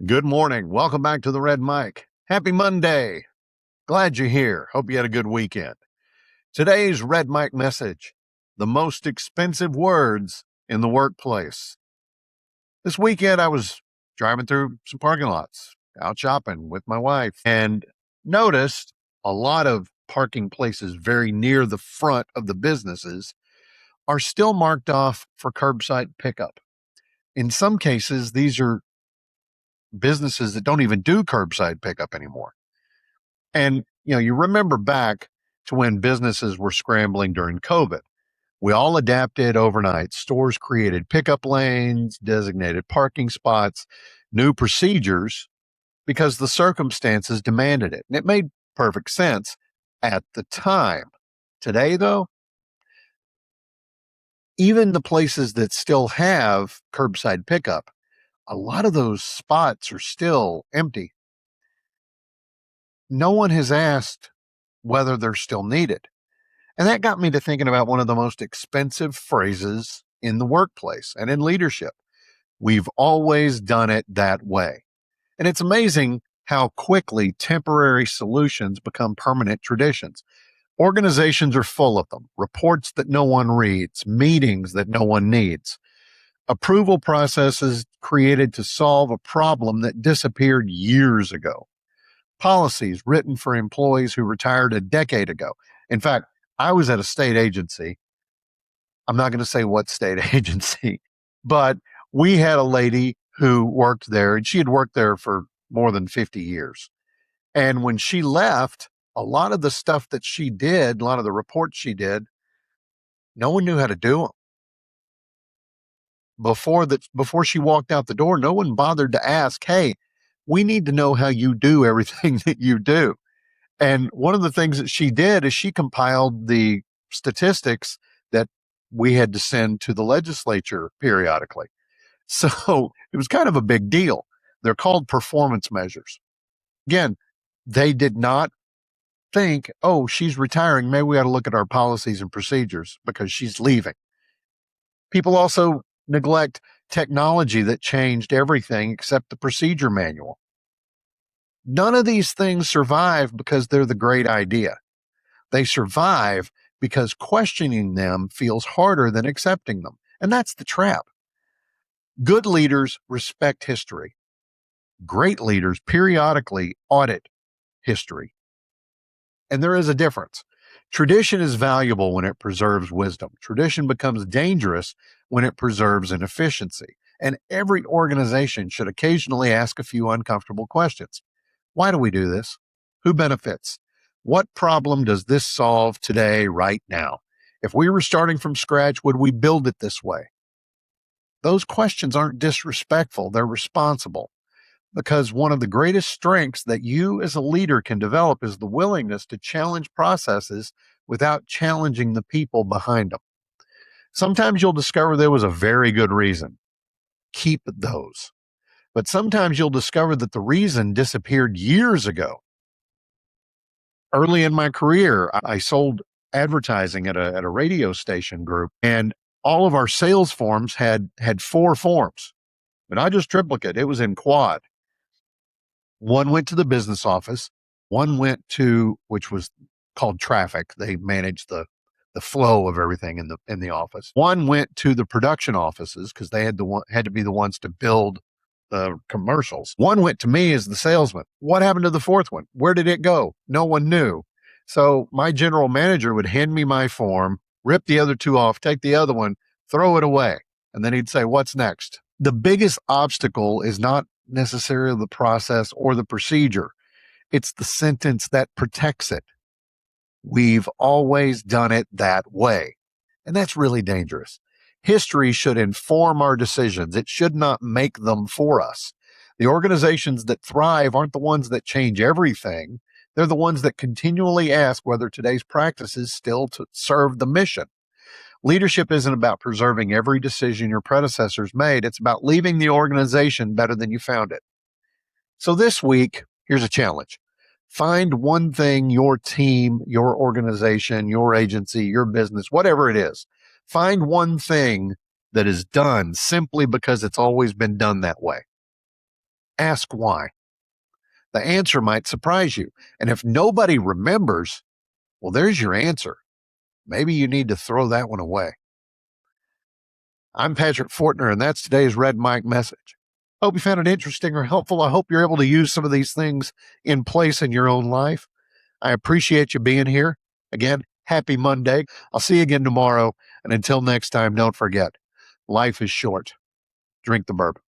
Good morning. Welcome back to the Red Mic. Happy Monday. Glad you're here. Hope you had a good weekend. Today's Red Mic message: the most expensive words in the workplace. This weekend, I was driving through some parking lots, out shopping with my wife, and noticed a lot of parking places very near the front of the businesses are still marked off for curbside pickup. In some cases, these are businesses that don't even do curbside pickup anymore. And, you remember back to when businesses were scrambling during COVID. We all adapted overnight. Stores created pickup lanes, designated parking spots, new procedures because the circumstances demanded it. And it made perfect sense at the time. Today, though, even the places that still have curbside pickup, a lot of those spots are still empty. No one has asked whether they're still needed. And that got me to thinking about one of the most expensive phrases in the workplace and in leadership. We've always done it that way. And it's amazing how quickly temporary solutions become permanent traditions. Organizations are full of them: reports that no one reads, meetings that no one needs, approval processes created to solve a problem that disappeared years ago, policies written for employees who retired a decade ago. In fact, I was at a state agency. I'm not going to say what state agency, but we had a lady who worked there, and she had worked there for more than 50 years. And when she left, a lot of the stuff that she did, a lot of the reports she did, no one knew how to do them. Before she walked out the door, no one bothered to ask, hey, we need to know how you do everything that you do. And one of the things that she did is she compiled the statistics that we had to send to the legislature periodically. So it was kind of a big deal. They're called performance measures. Again, they did not think, oh, she's retiring, maybe we ought to look at our policies and procedures because she's leaving. People also neglect technology that changed everything except the procedure manual. None of these things survive because they're the great idea. They survive because questioning them feels harder than accepting them. And that's the trap. Good leaders respect history. Great leaders periodically audit history. And there is a difference. Tradition is valuable when it preserves wisdom. Tradition becomes dangerous when it preserves inefficiency. And every organization should occasionally ask a few uncomfortable questions. Why do we do this? Who benefits? What problem does this solve today, right now? If we were starting from scratch, would we build it this way? Those questions aren't disrespectful, they're responsible. Because one of the greatest strengths that you as a leader can develop is the willingness to challenge processes without challenging the people behind them. Sometimes you'll discover there was a very good reason. Keep those. But sometimes you'll discover that the reason disappeared years ago. Early in my career, I sold advertising at a radio station group, and all of our sales forms had 4 forms, but not just triplicate, it was in quad. One went to the business office, one went to, which was called traffic. They managed the flow of everything in the office. One went to the production offices because they had to be the ones to build the commercials. One went to me as the salesman. What happened to the 4th one? Where did it go? No one knew. So my general manager would hand me my form, rip the other 2 off, take the other one, throw it away. And then he'd say, what's next? The biggest obstacle is not necessarily the process or the procedure. It's the sentence that protects it. We've always done it that way. And that's really dangerous. History should inform our decisions. It should not make them for us. The organizations that thrive aren't the ones that change everything. They're the ones that continually ask whether today's practices still serve the mission. Leadership isn't about preserving every decision your predecessors made. It's about leaving the organization better than you found it. So this week, here's a challenge. Find one thing your team, your organization, your agency, your business, whatever it is, find one thing that is done simply because it's always been done that way. ask why. The answer might surprise you. And if nobody remembers, well, there's your answer. Maybe you need to throw that one away. I'm Patrick Fortner, and that's today's Red Mike message. Hope you found it interesting or helpful. I hope you're able to use some of these things in place in your own life. I appreciate you being here. Again, happy Monday. I'll see you again tomorrow. And until next time, don't forget, life is short. Drink the bourbon.